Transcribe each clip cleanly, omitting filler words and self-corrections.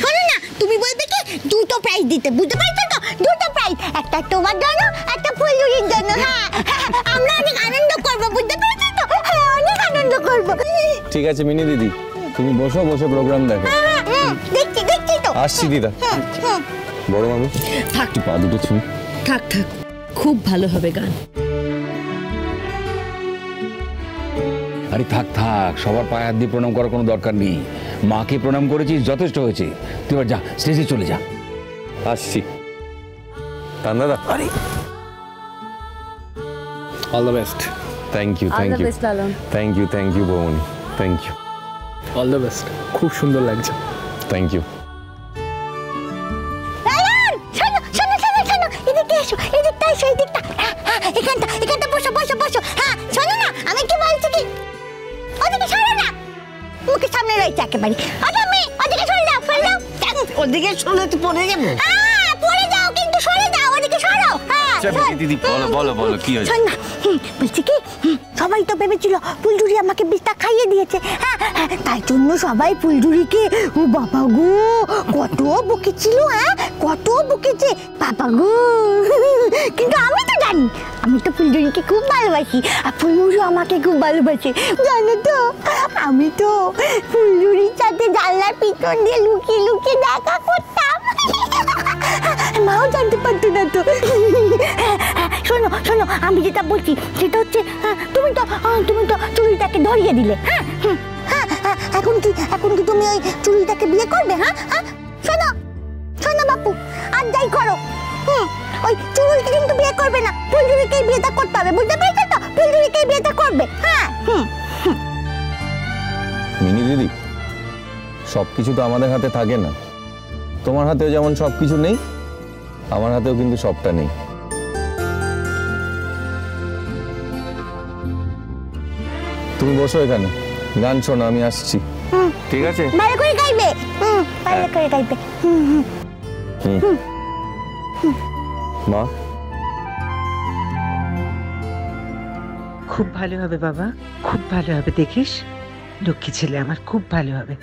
শোনো না, তুমি বলবে কি দুটো প্রাইজ দিতে, বুঝতে পারছো তো? দুটো প্রাইজ, একটা তোমার জন্য, একটা ফুলঝুরির জন্য। হ্যাঁ, আমরা অনেক আনন্দ করবো, বুঝতে পারছো তো? হ্যাঁ, অনেক আনন্দ করবো। ঠিক আছে মিনি দিদি, তুমি বসে প্রোগ্রাম দেখো। দেখছি তো। আসছি দিদা। বড় মামি থাক, পা দুটো ছুঁই। থাক, খুব ভালো হবে গান। আরে থাক, সবার পায়ে হাত দিয়ে প্রণাম করার কোনো দরকার নেই। মাকে প্রণাম করেছিস, যথেষ্ট হয়েছে। তুই এবার যা, স্টেজে চলে যা। আসছি দাদা। আরে all the best. Thank you thank you বৌমনি, thank you. All the best, খুব সুন্দর লাগছে। Thank you. এখানটা বসো। হ্যাঁ, শোনো না, আমি কি বলছি কি, ওদিকে সরো না, মুখের সামনে রয়েছে একেবারে। ওদিকে সরে যাও। ওদিকে শুনে তো পড়ে যাবো। হ্যাঁ, পড়ে যাও, কিন্তু সরে যাও, ওদিকে সরো। দিদি বলো কি হয়েছে? শোন না, বলছি কি, সবাই তো ভেবেছিল ফুলঝুরি আমাকে বিস্তার খাইয়ে দিয়েছে। হ্যাঁ, তাই জন্য সবাই ফুলঝুরিকে, ও বাবা গো, কত বকেছিল। হ্যাঁ, কত বকেছে বাবা গো। কিন্তু আমি তো জানি, আমি তো ফুলঝুরিকে খুব ভালোবাসি, আর ফুলঝুরি আমাকে খুব ভালোবাসে, জানো তো? আমি তো ফুলঝুরির সাথে জানলার পিছন দিয়ে লুকিয়ে দেখা করতাম। মাও জানতে পারতো না তো। শোনো, আমি যেটা বলছি সেটা হচ্ছে, তুমি তো চুড়িটাকে ধরিয়ে দিলে। হ্যাঁ, এখন কি তুমি ওই চুড়িটাকে বিয়ে করবে? হ্যাঁ, শোনো বাপু, আর যাই করো, ওই চুড়িকে কিন্তু বিয়ে করবে না, ফুলঝুরিকেই বিয়েটা করতে হবে, বুঝতে পেরেছো তো? ফুলঝুরিকেই বিয়েটা করবে। হ্যাঁ। মিনি দিদি, সবকিছু তো আমাদের হাতে থাকে না। তোমার হাতেও যেমন সবকিছু নেই, আমার হাতেও কিন্তু সবটা নেই। তুমি বসো এখানে, গান শোনো, আমি আসছি। ঠিক আছে? ভালো করে গাইবে। মা, খুব ভালো হবে বাবা, খুব ভালো হবে, দেখিস, লক্ষ্মী ছেলে আমার, খুব ভালো হবে।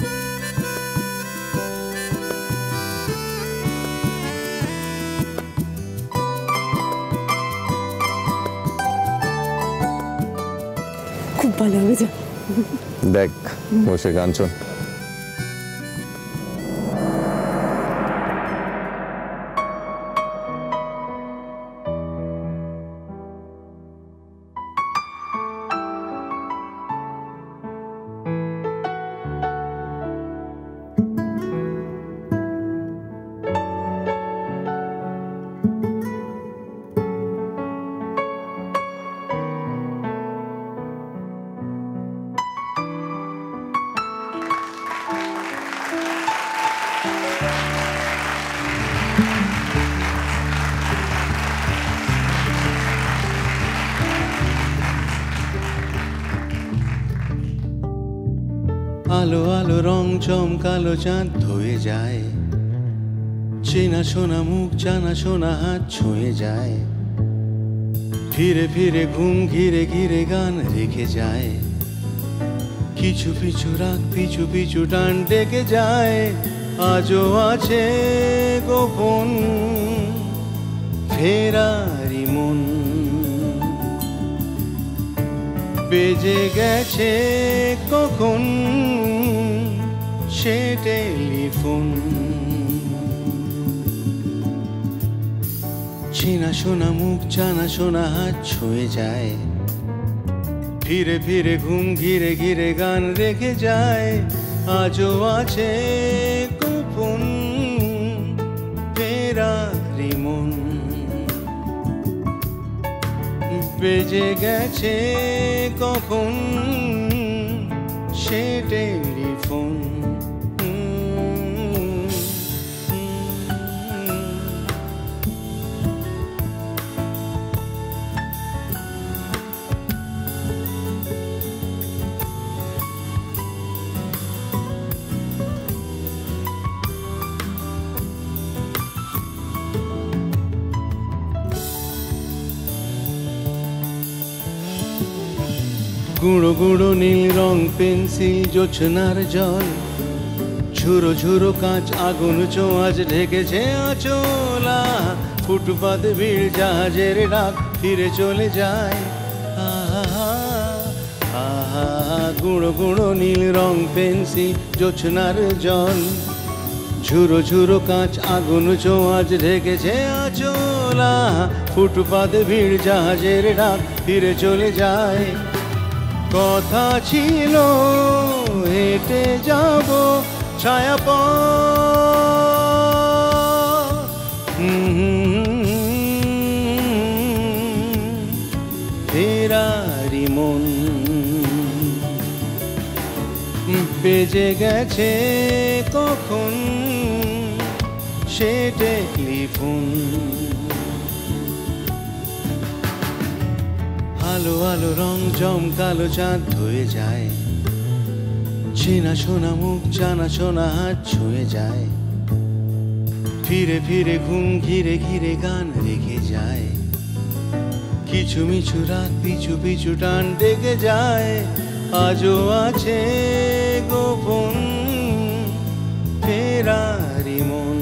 খুব ভালো হবে, যা দেখ বসে গান শোন। আলো আলো রং চমকালো চাঁদ ধুয়ে যায়, চেনা শোনা মুখ জানা শোনা হাত ছুঁয়ে যায়, ফিরে ফিরে ঘুম ঘিরে ঘিরে গান রেখে যায়, কিছু পিছু রাগ পিছু পিছু টান ডেকে যায়, আজও আছে গোপন ফেরারি মন, বেজে গেছে কখন সে টেলিফোন, চেনা শোনা মুখ জানা শোনা হাত ছুঁয়ে যায়, ফিরে ফিরে ঘুম ঘিরে ঘিরে গান রেখে যায়, আজও আছে গোপন ফেরারি মন, বেজে গেছে কখন সে টেলিফোন। গুঁড়ো গুঁড়ো নীল রং পেন্সিল জোছনার জল, ঝুরো ঝুরো কাঁচ আগুন চোঁয়াজ ঢেকেছে আচলা, ফুটপাতে ভিড় জাহাজের ডাক ফিরে চলে যায়। আহা আহা গুঁড়ো গুঁড়ো নীল রং পেন্সিল জোছনার জল, ঝুরো ঝুরো কাঁচ আগুন চোঁয়াজ ঢেকেছে আচলা, ফুটপাতে ভিড় জাহাজের ডাক ফিরে চলে যায়। কথা ছিল হেঁটে যাব ছায়াপথ, ফেরারি মন বেজে গেছে কখন সে টেলিফোন। আলো আলো রং জমকালো চাঁদ ধুয়ে যায়, চেনা শোনা মুখ জানা শোনা হাত ছুঁয়ে যায়, ফিরে ফিরে ঘুম ঘিরে ঘিরে গান রেখে যায়, কিছু মিছু রাত পিছু পিছু টান ডেকে যায়, আজও আছে গোপন ফেরারি মন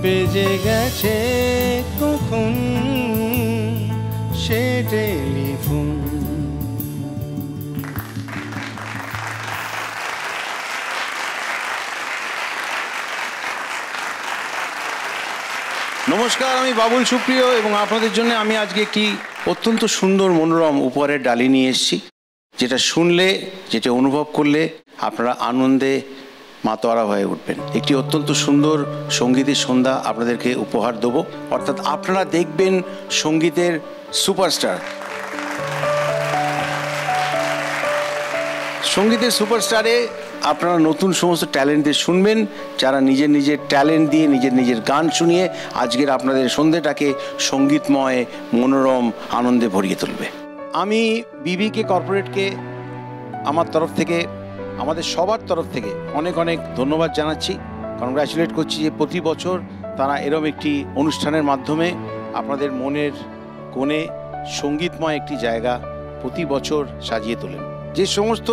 বেজে গেছে কখন সে টেলিফোন। নমস্কার, আমি বাবুল সুপ্রিয় এবং আপনাদের জন্য আমি আজকে একটি অত্যন্ত সুন্দর মনোরম উপহারের ডালি নিয়ে এসেছি, যেটা শুনলে যেটা অনুভব করলে আপনারা আনন্দে মাতোয়ারা হয়ে উঠবেন। একটি অত্যন্ত সুন্দর সঙ্গীতের সন্ধ্যা আপনাদেরকে উপহার দেবো, অর্থাৎ আপনারা দেখবেন সঙ্গীতের সুপারস্টার। সঙ্গীতের সুপারস্টারে আপনারা নতুন সমস্ত ট্যালেন্টদের শুনবেন, যারা নিজের নিজের ট্যালেন্ট দিয়ে নিজের নিজের গান শুনিয়ে আজকের আপনাদের সন্ধ্যেটাকে সঙ্গীতময় মনোরম আনন্দে ভরিয়ে তুলবে। আমি বিবিকে কর্পোরেটকে আমার তরফ থেকে, আমাদের সবার তরফ থেকে অনেক অনেক ধন্যবাদ জানাচ্ছি, কনগ্র্যাচুলেট করছি যে প্রতি বছর তারা এরম একটি অনুষ্ঠানের মাধ্যমে আপনাদের মনের কোণে সঙ্গীতময় একটি জায়গা প্রতি বছর সাজিয়ে তোলেন। যে সমস্ত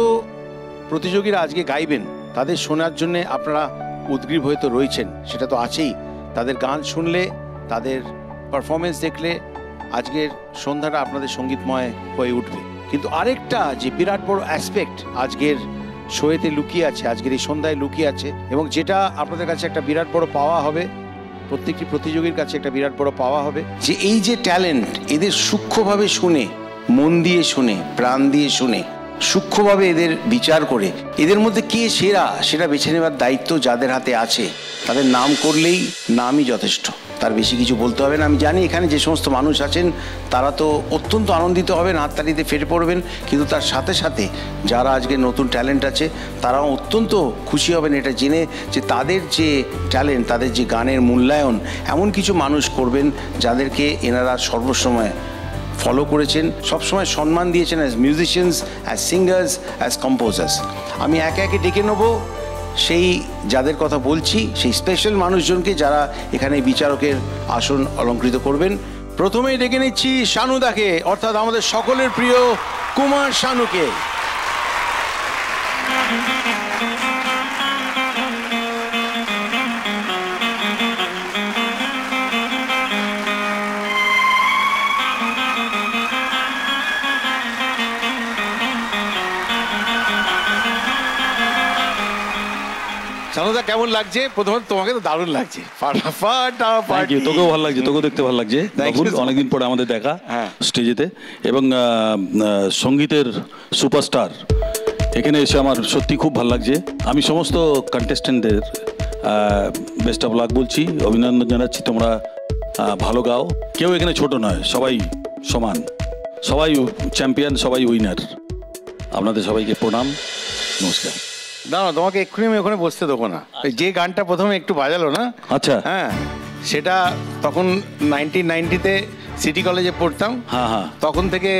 প্রতিযোগীরা আজকে গাইবেন তাদের শোনার জন্য আপনারা উদগ্রীব হয়ে তো রয়েছেন, সেটা তো আছেই। তাদের গান শুনলে, তাদের পারফরমেন্স দেখলে আজকের সন্ধ্যাটা আপনাদের সঙ্গীতময় হয়ে উঠবে। কিন্তু আরেকটা যে বিরাট বড় অ্যাসপেক্ট আজকের শোয়েতে লুকিয়ে আছে, আজকের এই সন্ধ্যায় লুকিয়ে আছে, এবং যেটা আপনাদের কাছে একটা বিরাট বড় পাওয়া হবে, প্রত্যেকটি প্রতিযোগীর কাছে একটা বিরাট বড় পাওয়া হবে, যে এই যে ট্যালেন্ট এদের সূক্ষ্মভাবে শুনে, মন দিয়ে শুনে, প্রাণ দিয়ে শুনে, সূক্ষ্মভাবে এদের বিচার করে এদের মধ্যে কে সেরা সেটা বেছে নেবার দায়িত্ব যাদের হাতে আছে, তাদের নাম করলেই নামই যথেষ্ট, তার বেশি কিছু বলতে হবে না। আমি জানি এখানে যে সমস্ত মানুষ আছেন তারা তো অত্যন্ত আনন্দিত হবেন, হাততালিতে ফেটে পড়বেন, কিন্তু তার সাথে সাথে যারা আজকে নতুন ট্যালেন্ট আছে তারাও অত্যন্ত খুশি হবেন এটা জেনে যে তাদের যে ট্যালেন্ট, তাদের যে গানের মূল্যায়ন এমন কিছু মানুষ করবেন যাদেরকে এনারা সর্বসময় ফলো করেছেন, সবসময় সম্মান দিয়েছেন as musicians, as singers, as composers. আমি একে একে ডেকে নেব সেই যাদের কথা বলছি, সেই স্পেশাল মানুষজনকে যারা এখানে বিচারকের আসন অলঙ্কৃত করবেন। প্রথমেই ডেকে নিচ্ছি শানুদাকে, অর্থাৎ আমাদের সকলের প্রিয় কুমার শানুকে। শানুদা কেমন লাগছে? প্রথমে তোমাকে তো দারুণ লাগছে, তোকেও ভালো লাগছে, তোকেও দেখতে ভালো লাগছে। অনেকদিন পরে আমাদের দেখা স্টেজেতে, এবং সঙ্গীতের সুপারস্টার এখানে এসে আমার সত্যি খুব ভালো লাগছে। আমি সমস্ত কন্টেস্টেন্টদের বেস্ট অফ লাক বলছি, অভিনন্দন জানাচ্ছি। তোমরা ভালো গাও, কেউ এখানে ছোট নয়, সবাই সমান, সবাই চ্যাম্পিয়ন, সবাই উইনার। আপনাদের সবাইকে প্রণাম, নমস্কার। দাঁড়াও, তোমাকে এক্ষুনি আমি ওখানে বসতে দেবো না। যে গানটা প্রথমে একটু বাজালো না, আচ্ছা, হ্যাঁ, সেটা তখন 1990-তে সিটি কলেজে পড়তাম। হ্যাঁ হ্যাঁ, তখন থেকে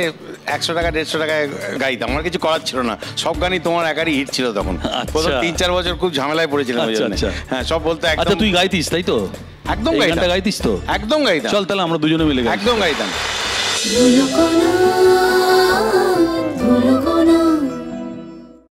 100 টাকা 150 টাকায় গাইতাম, আমার কিছু করার ছিল না। সব গানই তোমার একারই হিট ছিল তখন। প্রথম 3-4 বছর খুব ঝামেলায় পড়েছিলাম। হ্যাঁ, সব বলতে একদম। আচ্ছা, তুই গাইতিস তাই তো? একদম গাইতাম। গাইতিস তো? একদম গাইতাম। চল তাহলে আমরা দুজনে মিলে একদম গাইতাম।